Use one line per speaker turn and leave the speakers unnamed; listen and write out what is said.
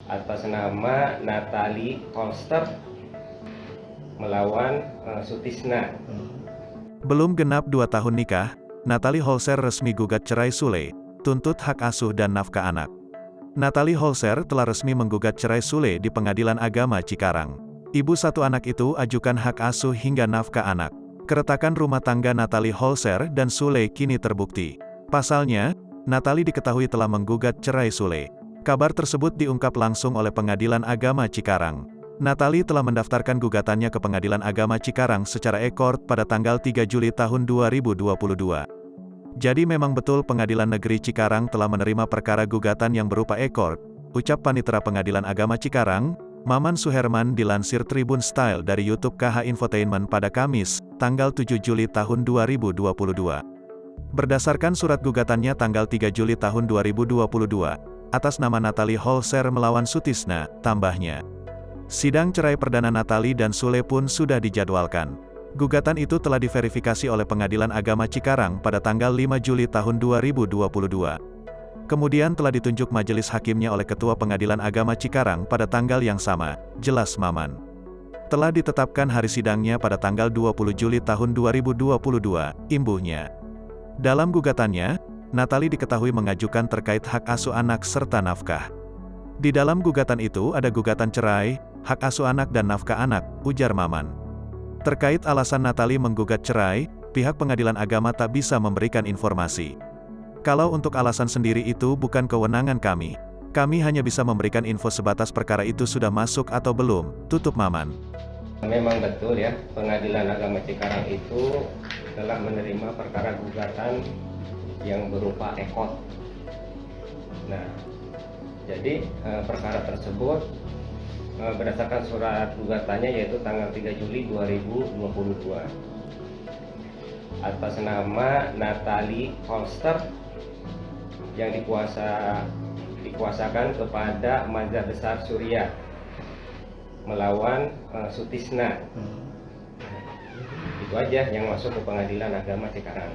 atas nama Natalie Holster melawan Sutisna.
Belum genap 2 tahun nikah, Natalie Holzer resmi gugat cerai Sule, tuntut hak asuh dan nafkah anak. Natalie Holzer telah resmi menggugat cerai Sule di Pengadilan Agama Cikarang. Ibu satu anak itu ajukan hak asuh hingga nafkah anak. Keretakan rumah tangga Natalie Holzer dan Sule kini terbukti. Pasalnya, Natalie diketahui telah menggugat cerai Sule. Kabar tersebut diungkap langsung oleh Pengadilan Agama Cikarang. Natalie telah mendaftarkan gugatannya ke Pengadilan Agama Cikarang secara e-court pada tanggal 3 Juli tahun 2022. Jadi memang betul Pengadilan Negeri Cikarang telah menerima perkara gugatan yang berupa e-court, ucap Panitera Pengadilan Agama Cikarang, Maman Suherman dilansir Tribun Style dari YouTube KH Infotainment pada Kamis, tanggal 7 Juli tahun 2022. Berdasarkan surat gugatannya tanggal 3 Juli tahun 2022, atas nama Natalie Holzer melawan Sutisna, tambahnya. Sidang cerai perdana Natalie dan Sule pun sudah dijadwalkan. Gugatan itu telah diverifikasi oleh Pengadilan Agama Cikarang pada tanggal 5 Juli tahun 2022. Kemudian telah ditunjuk majelis hakimnya oleh Ketua Pengadilan Agama Cikarang pada tanggal yang sama, jelas Maman. Telah ditetapkan hari sidangnya pada tanggal 20 Juli tahun 2022, imbuhnya. Dalam gugatannya, Natalie diketahui mengajukan terkait hak asuh anak serta nafkah. Di dalam gugatan itu ada gugatan cerai, hak asuh anak dan nafkah anak, ujar Maman. Terkait alasan Natalie menggugat cerai, pihak Pengadilan Agama tak bisa memberikan informasi. Kalau untuk alasan sendiri itu bukan kewenangan kami. Kami hanya bisa memberikan info sebatas perkara itu sudah masuk atau belum, tutup Maman.
Memang betul ya, Pengadilan Agama Cikarang itu telah menerima perkara gugatan yang berupa e-court. Nah, jadi perkara tersebut berdasarkan surat gugatannya yaitu tanggal 3 Juli 2022 atas nama Natalie Holster yang dikuasakan kepada Mazhab Besar Suriah melawan Sutisna. Itu aja yang masuk ke Pengadilan Agama Cikarang.